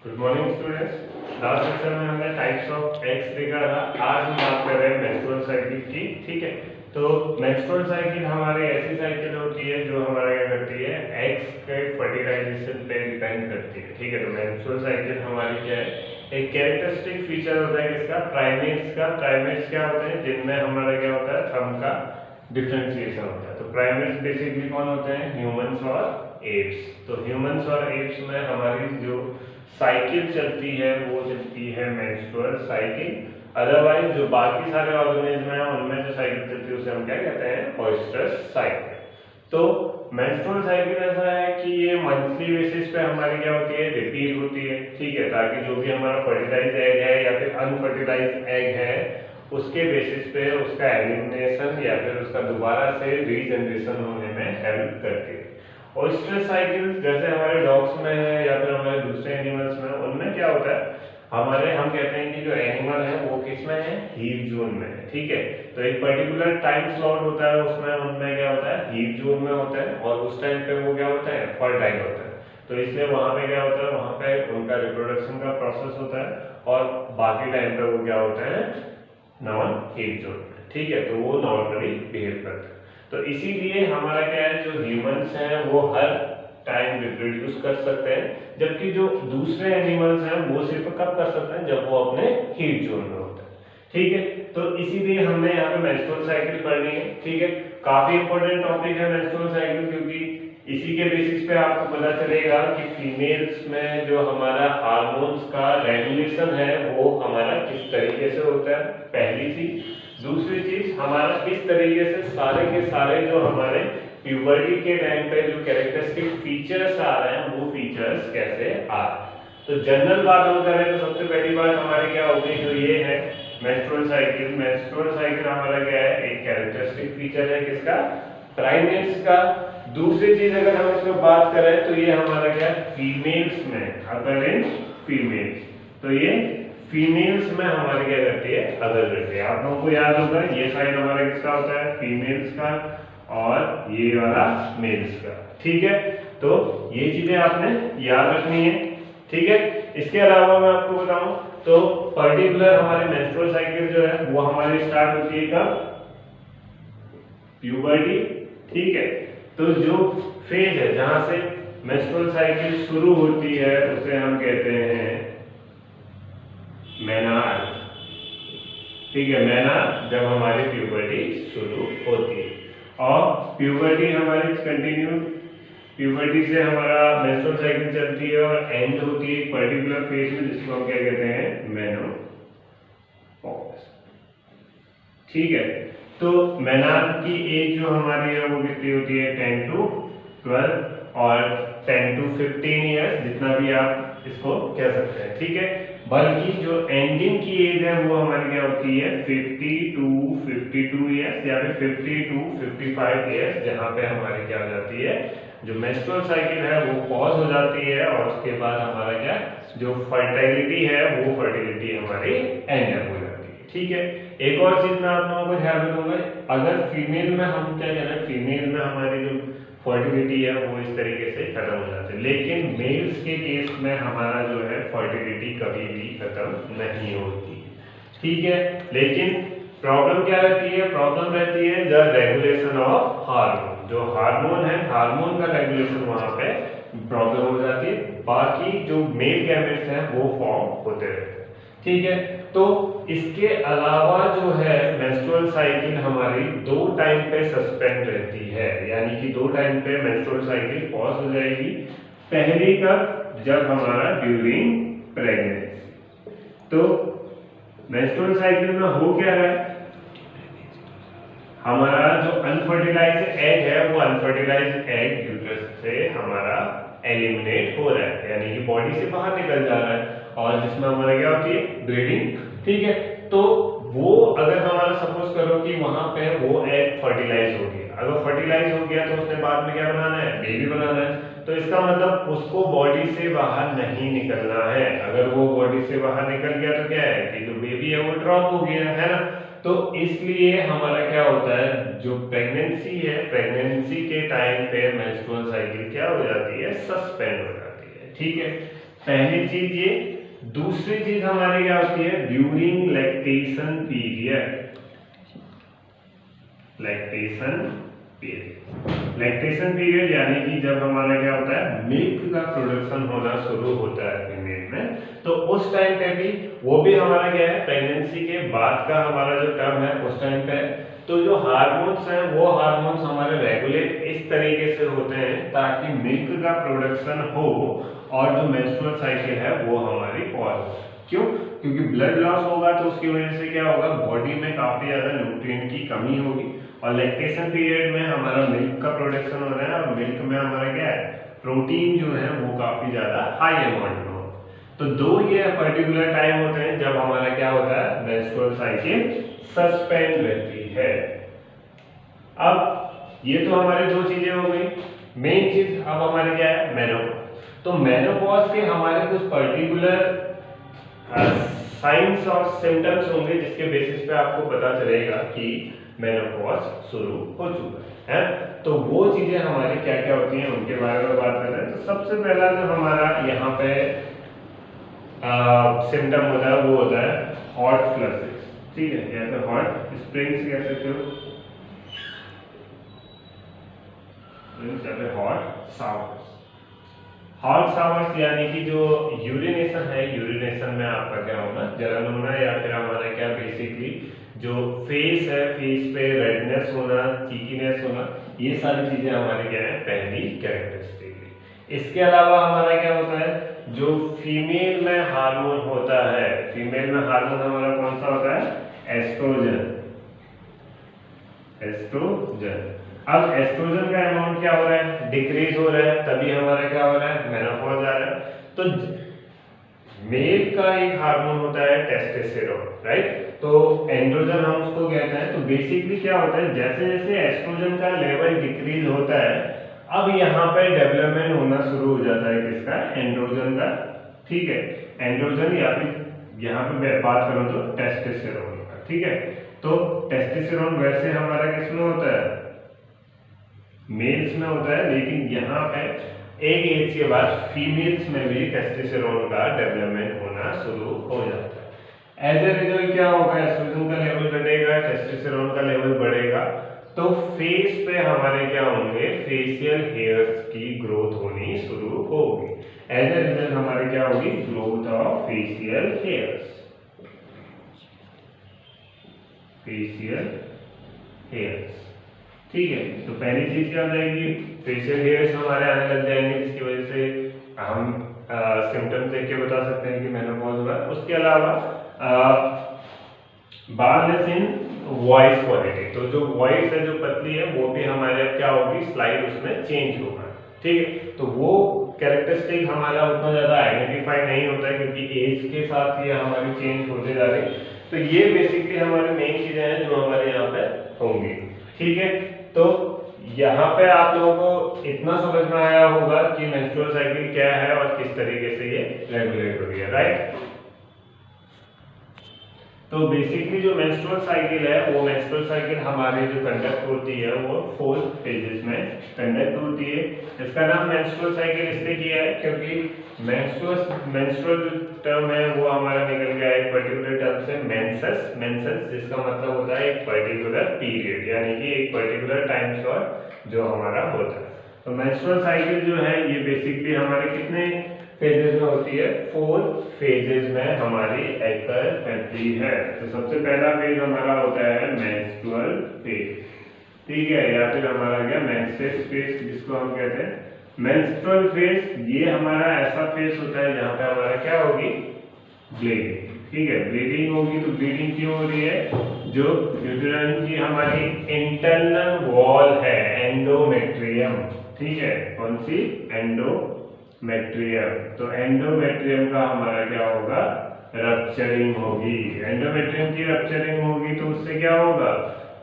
Good morning students. Last section में हमने types of eggs देखा था। आज हम बात कर रहे हैं मेंस्ट्रुअल साइकिल की। ठीक है, तो मेंस्ट्रुअल साइकिल हमारी ऐसी साइकिल होती है जो हमारा क्या करती है, एग्स के फर्टिलाइजेशन पे डिपेंड करती है। ठीक है, तो मेंस्ट्रुअल साइकिल हमारी क्या है, एक कैरेक्टरिस्टिक फीचर होता है किसका, प्राइमेट्स का। प्राइमेट्स क्या होते हैं, जिनमें हमारा क्या होता है, थंब का डिफरेंशिएशन होता है। तो प्राइमेट्स बेसिकली कौन होते हैं, ह्यूमंस और एप्स। तो ह्यूमंस और एप्स में हमारी जो साइकिल चलती है वो चलती है मेंस्ट्रुअल साइकिल। अदरवाइज जो बाकी सारे ऑर्गेनिज्म हैं उनमें जो साइकिल चलती है उसे हम क्या कहते हैं, ओएस्ट्रस साइकिल। तो मेंस्ट्रुअल साइकिल ऐसा है कि ये मंथली बेसिस पे हमारी क्या होती है, रिपीट होती है। ठीक है, ताकि जो भी हमारा फर्टिलाइज एग है या फिर अनफर्टिलाइज एग है उसके बेसिस पे उसका एलिमिनेशन या फिर उसका दोबारा से रीजनरेशन होने में हेल्प करती है। ओएस्ट्रस साइकिल जैसे हमारे डॉग्स में है या फिर हमारे दूसरे एनिमल्स में, उनमें क्या होता है, हमारे हम कहते हैं कि जो एनिमल है वो किस में है, हीट जोन में है। ठीक है, तो एक पर्टिकुलर टाइम स्लॉट होता है उसमें, उनमें क्या होता है, हीट जोन में होता है और उस टाइम पे वो क्या होता है, फर्टाइल होता है। तो इसलिए वहां पे क्या होता है, वहां पे उनका रिप्रोडक्शन का प्रोसेस होता है और बाकी टाइम पे वो क्या होता है, नॉन हीट जोन में। ठीक है, तो वो नॉर्मली बिहेव करते हैं। तो इसीलिए हमारा क्या है, जो ह्यूमंस हैं वो हर टाइम रिप्रोड्यूस कर सकते हैं, जबकि जो दूसरे एनिमल्स हैं वो सिर्फ कब कर सकते हैं, जब वो अपने हीट जोन में होते हैं। ठीक है, तो इसीलिए हमने यहाँ पे मेंस्ट्रुअल साइकिल पढ़नी है। ठीक है, काफी इंपॉर्टेंट टॉपिक है मेंस्ट्रुअल साइकिल, क्योंकि इसी के बेसिस पे आपको पता चलेगा कि फीमेल्स में जो हमारा हार्मोन्स का रेगुलेशन है वो हमारा किस तरीके से होता है, पहली चीज। दूसरी चीज, हमारा किस तरीके से सारे के सारे जो हमारे प्यूबर्टी के टाइम पे जो कैरेक्टरिस्टिक फीचर्स आ रहे हैं वो फीचर्स कैसे आ रहे हैं। तो जनरल बात हम करें तो सबसे पहली बात हमारी क्या होगी, जो ये है मेंस्ट्रुअल साइकिल। मेंस्ट्रुअल साइकिल हमारा क्या है, एक कैरेक्टरिस्टिक फीचर है किसका, प्राइमेट्स का। दूसरी चीज अगर हम इसमें बात करें तो ये हमारा क्या है, फीमेल्स में, अगर इन फीमेल्स, तो ये फीमेल्स में हमारी क्या करती है, अदर करती है। आप लोगों को याद होगा ये साइड हमारा किसका होता है, फीमेल्स का, और ये वाला मेल्स का। ठीक है, तो ये चीजें आपने याद रखनी है। ठीक है, इसके अलावा मैं आपको बताऊं तो पर्टिकुलर हमारी मेंस्ट्रुअल साइकिल जो है वो हमारी स्टार्ट होती है कब, प्यूबर्टी। ठीक है, तो जो फेज है जहां से मेंस्ट्रुअल साइकिल शुरू होती है उसे हम कहते हैं मेनार्क। ठीक है, मेनार्क जब हमारी प्यूबर्टी शुरू होती है और प्यूबर्टी हमारी कंटिन्यू, प्यूबर्टी से हमारा मेंस्ट्रुअल साइकिल चलती है और एंड होती है एक पर्टिकुलर फेज में जिसको हम क्या कहते हैं, मेनोपॉज। ठीक है, तो मेनार्क की एज जो हमारी है वो कितनी होती है, 10 to 12 और 10 to 15 ईयर्स, जितना भी आप इसको कह सकते हैं। ठीक है, बल्कि जो एंडिंग की एज है वो हमारी क्या होती है, 50 to 52 ईयर्स या फिर 50 to 55 ईयर्स, जहां पे हमारी क्या हो जाती है, जो मेंस्ट्रुअल साइकिल है वो पॉज हो जाती है और उसके बाद हमारा क्या, जो फर्टिलिटी है वो फर्टिलिटी हमारी एंड हो जाती है। ठीक है, एक और चीज मैं आप लोगों को ध्यान में दूंगा, अगर फीमेल में हम क्या कह रहे हैं, फीमेल में हमारी जो फर्टिलिटी है वो इस तरीके से खत्म हो जाती है, लेकिन मेल्स के केस में हमारा जो है फर्टिलिटी कभी भी खत्म नहीं होती। ठीक है, लेकिन प्रॉब्लम क्या रहती है, प्रॉब्लम रहती है द रेगुलेशन ऑफ हार्मोन। जो हार्मोन है, हार्मोन का रेगुलेशन वहां पे प्रॉब्लम हो जाती है, बाकी जो मेल गैमेट्स हैं वो फॉर्म होते रहते हैं। ठीक है, तो इसके अलावा जो है मेंस्ट्रुअल साइकिल हमारी दो टाइम पे सस्पेंड रहती है, यानी कि दो टाइम पे मेंस्ट्रुअल साइकिल पॉज हो जाएगी। पहली कब, जब हमारा ड्यूरिंग प्रेगनेंसी। तो मेंस्ट्रुअल साइकिल में हो क्या रहा है, हमारा जो अनफर्टिलाइज्ड एग है वो अनफर्टिलाइज्ड एग यूट्रस से हमारा एलिमिनेट हो रहा है, यानी कि बॉडी से बाहर निकल जा रहा है और जिसमें हमारा क्या होती है, ब्रीडिंग। ठीक है, तो वो अगर हमारा सपोज करो कि वहां पे वो एग फर्टिलाइज हो गया, अगर फर्टिलाइज हो गया तो उसने बाद में क्या बनाना है, बेबी बनाना है। तो इसका मतलब उसको बॉडी से बाहर नहीं निकलना है। अगर वो बॉडी से बाहर निकल गया तो क्या है कि जो बेबी है वो ड्रॉप हो गया है ना। तो इसलिए हमारा क्या होता है, जो प्रेगनेंसी है, प्रेगनेंसी के टाइम पे मेंस्ट्रुअल साइकिल क्या हो जाती है, सस्पेंड हो जाती है। ठीक है, पहली चीज ये। दूसरी चीज हमारी क्या होती है, during lactation period. Lactation period यानी कि जब हमारा क्या होता है, मिल्क का प्रोडक्शन होना शुरू होता है फीमेल में, तो उस टाइम पे भी वो भी हमारा क्या है, प्रेगनेंसी के बाद का हमारा जो टर्म है उस टाइम पे। तो जो हार्मोन्स हैं वो हार्मोन्स हमारे रेगुलेट इस तरीके से होते हैं ताकि मिल्क का प्रोडक्शन हो और जो मेंस्ट्रुअल साइकिल है वो हमारी पॉज हो। क्यों? क्योंकि ब्लड लॉस होगा तो उसकी वजह से क्या होगा, बॉडी में काफी ज्यादा न्यूट्रिएंट की कमी होगी, और लैक्टेशन पीरियड में हमारा मिल्क का प्रोडक्शन हो रहा है और मिल्क में हमारा क्या है, प्रोटीन जो है वो काफी ज्यादा हाई अमाउंट में हो। तो दो ये पर्टिकुलर टाइम होते हैं जब हमारा क्या होता है, मेंस्ट्रुअल साइकिल सस्पेंड रहती है। अब ये तो हमारे दो चीजें हो गई। मेन चीज अब हमारे क्या है, मेनोपॉज। तो मेनोपॉज के हमारे कुछ पर्टिकुलर साइंस और सिम्टम्स होंगे जिसके बेसिस पे आपको पता चलेगा कि मेनोपॉज शुरू हो चुका है। तो वो चीजें हमारी क्या क्या होती हैं उनके बारे में बात कर रहे हैं। तो सबसे पहला जो हमारा यहाँ पे सिम्टम होता है वो होता है हॉट फ्लशेस, ठीक है, या फिर हॉट स्प्रिंग्स कह सकते हो, हॉट सावर्स। हॉट सावर्स यानी कि जो यूरिनेशन है, यूरिनेशन में आपका क्या होगा, जलन होना, या फिर हमारा क्या बेसिकली जो फेस है, फेस पे रेडनेस होना, चीकीनेस होना, ये सारी चीजें हमारी क्या है, पहली कैरेक्टरिस्टिक है। इसके अलावा हमारा क्या होता है, जो फीमेल में हार्मोन होता है, फीमेल में हार्मोन हमारा कौन सा होता है, एस्ट्रोजन। एस्ट्रोजन। अब एस्ट्रोजन का अमाउंट क्या हो रहा है, डिक्रीज हो रहा है, तभी हमारा क्या हो रहा है, मेनोपॉज आ रहा है। तो मेल का एक हार्मोन होता है टेस्टोस्टेरोन, राइट। तो एंड्रोजन हम उसको कहते हैं। तो बेसिकली क्या होता है, जैसे जैसे एस्ट्रोजन का लेवल डिक्रीज होता है, अब यहाँ पे डेवलपमेंट होना शुरू हो जाता है किसका, एंड्रोजन का, ठीक है। एंड्रोजन या फिर यहाँ पे बात करूं तो टेस्टोस्टेरोन का, ठीक है। तो टेस्टोस्टेरोन वैसे हमारा किसमें होता है, मेल्स में होता है, लेकिन यहाँ पे एक एज के बाद फीमेल्स में भी टेस्टोस्टेरोन का डेवलपमेंट होना शुरू हो जाता है। एज ए रिजल्ट क्या होगा, एस्ट्रोजन का लेवल घटेगा, टेस्टोस्टेरोन का लेवल बढ़ेगा, तो फेस पे हमारे क्या होंगे, फेशियल हेयर्स की ग्रोथ होनी शुरू होगी। एज ए रिजल्ट हमारे क्या होगी, growth of facial hairs. Facial hairs, ठीक है। तो पहली चीज क्या हो जाएगी, फेशियल हेयर्स हमारे आने लग जाएंगे, जिसकी वजह से हम सिम्टम्स देख के बता सकते हैं कि मेनोपॉज हुआ है। उसके अलावा बार्नेस इन वॉइस क्वालिटी, तो जो वॉइस है, जो पतली है, वो भी हमारे क्या होगी, स्लाइड उसमें चेंज होगा, ठीक है। तो वो कैरेक्टरिस्टिक हमारा उतना ज्यादा आइडेंटिफाई नहीं होता है क्योंकि एज के साथ ये हमारी चेंज होते जा रही है। तो ये बेसिकली हमारी मेन चीजें हैं जो हमारे यहाँ पे होंगी, ठीक है। तो यहाँ पे आप लोगों को इतना समझ में आया होगा कि मेंस्ट्रुअल साइकिल क्या है और किस तरीके से ये रेगुलेट हो रही है, राइट। तो बेसिकली जो मेंस्ट्रुअल साइकिल है, वो मेंस्ट्रुअल साइकिल हमारे जो कंडक्ट होती है वो 4 फेजेस में कंडक्ट होती है। इसका नाम मेंस्ट्रुअल साइकिल इसलिए किया है क्योंकि मेंस्ट्रुअल जो टर्म है वो हमारा निकल गया एक पर्टिकुलर टर्म से, मेंसेस, जिसका मतलब होता है एक पर्टिकुलर पीरियड, यानी कि एक पर्टिकुलर टाइम स्लॉट जो हमारा होता है। तो मेंस्ट्रुअल साइकिल जो है ये बेसिकली हमारे कितने फेजेस में होती है, 4 फेजेस में हमारी एकर करती है। तो सबसे पहला फेज हमारा होता है मेंस्ट्रुअल फेज, ठीक है, या फिर हमारा क्या मेंसेस फेज जिसको हम कहते हैं। मेंस्ट्रुअल फेज ये हमारा ऐसा फेज होता है जहाँ पे हमारा क्या होगी, ब्लीडिंग, ठीक है। ब्लीडिंग होगी, तो ब्लीडिंग क्यों हो रही है, जो यूट्राइन की हमारी इंटरनल वॉल है, एंडोमेट्रियम, ठीक है, कौन सी, एंडोमेट्रियम। तो एंडोमेट्रियम का हमारा क्या होगा, रप्चरिंग होगी। एंडोमेट्रियम की रप्चरिंग होगी तो उससे क्या होगा,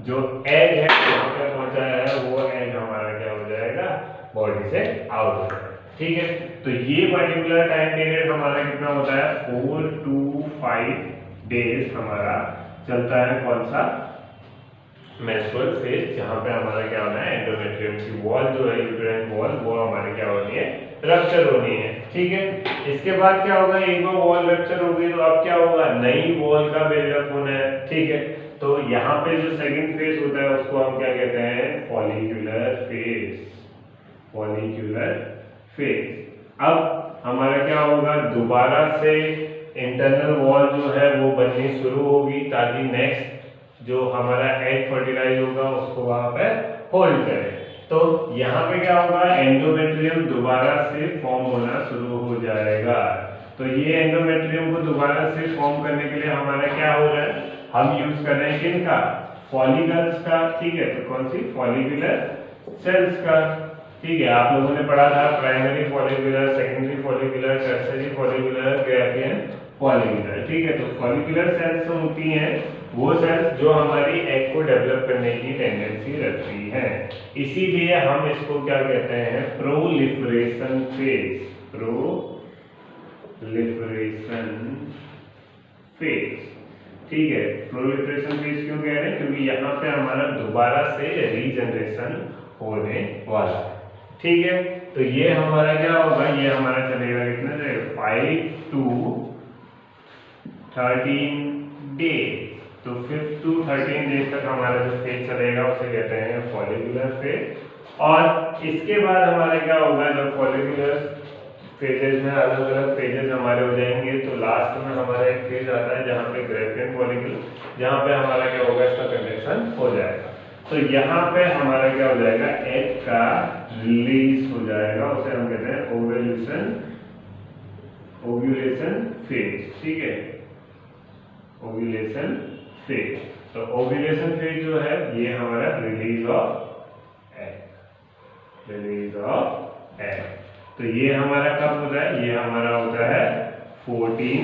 जो एग है वहां पे पहुंचाया है वो एग हमारा क्या हो जाएगा, बॉडी से आउट हो जाएगा, ठीक है। तो ये पर्टिकुलर टाइम पीरियड हमारा कितना होता है, 4 to 5 डेज हमारा चलता है, कौन सा, मेंस्ट्रुअल फेज, जहां पे हमारा क्या होना है, एंडोमेट्रियम की वॉल जो है, यूट्राइन वॉल, वो हमारे क्या होनी है, रप्चर होनी है, ठीक है। इसके बाद क्या होगा, एक बार वॉल रप्चर हो गई तो अब क्या होगा, नई वॉल का बिल्डअप होना है। ठीक है, तो यहाँ पे जो सेकंड फेज होता है उसको हम क्या कहते हैं, फॉलिक्यूलर फेज। Follicular phase. अब हमारा क्या होगा, दोबारा से इंटरनल वॉल जो है वो बननी शुरू होगी ताकि नेक्स्ट जो हमारा एग फर्टिलाइज होगा उसको वहां पे होल्ड करे। तो यहाँ पे क्या होगा, एंडोमेट्रियम दोबारा से फॉर्म होना शुरू हो जाएगा। तो ये एंडोमेट्रियम को दोबारा से फॉर्म करने के लिए हमारा क्या हो रहा है, हम यूज कर रहे हैं किनका, फॉलिकल्स का। ठीक है, तो कौन सी, फॉलिकुलर सेल्स का। ठीक है, आप लोगों ने पढ़ा था primary follicular, secondary follicular, tertiary follicular, Graafian follicular. ठीक है, तो फॉलिकुलर सेल्स होती हैं वो सेल्स जो हमारी एग को डेवलप करने की टेंडेंसी रखती हैं। इसीलिए हम इसको क्या कहते हैं, प्रोलिफरेशन फेज। Proliferation phase. ठीक है, प्रोलिफरेशन फेज क्यों कह रहे हैं, क्योंकि यहाँ पे हमारा दोबारा से रीजनरेशन होने वाला है। ठीक है, तो ये हमारा क्या होगा, ये हमारा चलेगा कितना देर, 5 to 13 डेज। तो 5 to 13 डेज तक हमारा जो फेज चलेगा उसे कहते हैं फॉलिकुलर फेज। और इसके बाद हमारा क्या होगा, जब फॉलिकुलर फेजेस में अलग अलग फेजेस हमारे हो जाएंगे तो लास्ट में हमारा एक फेज आता है जहाँ पे ग्रेफियन फॉलिकल, जहाँ पे हमारा क्या होगा, इसका कंडक्शन हो जाएगा। तो यहाँ पे हमारा क्या हो जाएगा, एग का रिलीज हो जाएगा, उसे हम कहते हैं ओव्यूलेशन फेज। ठीक है, ओव्यूलेशन फेज। तो ओव्यूलेशन फेज जो है ये हमारा release of egg, release of egg. तो ये हमारा कब होता है, ये हमारा होता है 14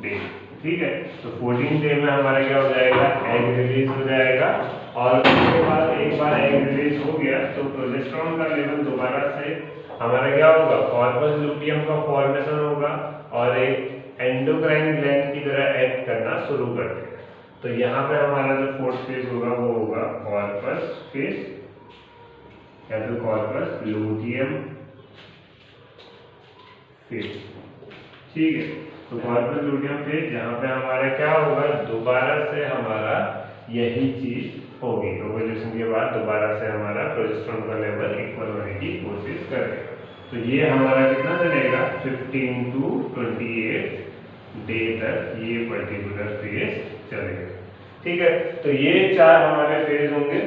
डे। ठीक है, तो 14 डे में हमारा क्या हो जाएगा, एग रिलीज हो जाएगा। और उसके बाद एक बार एग रिलीज हो गया तो प्रोजेस्टेरॉन का लेवल दोबारा से हमारा क्या होगा, कॉर्पस लुटियम का फॉर्मेशन होगा और एक एंडोक्राइन ग्लैंड की तरह एक्ट करना शुरू कर देगा। तो यहाँ पे हमारा जो फोर्थ फेज होगा वो होगा कॉर्पस फेज या तो कॉर्पस लुटियम फेज। ठीक है, तो कॉर्पस लुटियम फेज जहाँ पे हमारा क्या होगा, दोबारा से हमारा यही चीज होगी, ओव्यूलेशन के बाद दोबारा से हमारा प्रोजेस्टेरॉन का लेवल इक्वल होने की कोशिश करेगा। तो ये हमारा कितना चलेगा, 15 to 28 डे तक ये पर्टिकुलर फेज चलेगा। ठीक है, तो ये 4 हमारे फेज होंगे।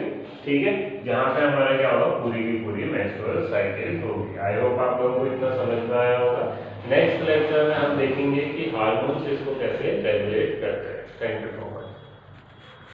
ठीक है, जहाँ पे हमारा क्या होगा, पूरी की पूरी मेंस्ट्रुअल साइकिल होगी। आई होप आप लोगों को इतना समझ में आया होगा। नेक्स्ट लेक्चर में हम देखेंगे कि हार्मोन्स इसको कैसे रेगुलेट करते हैं। Thank you so much.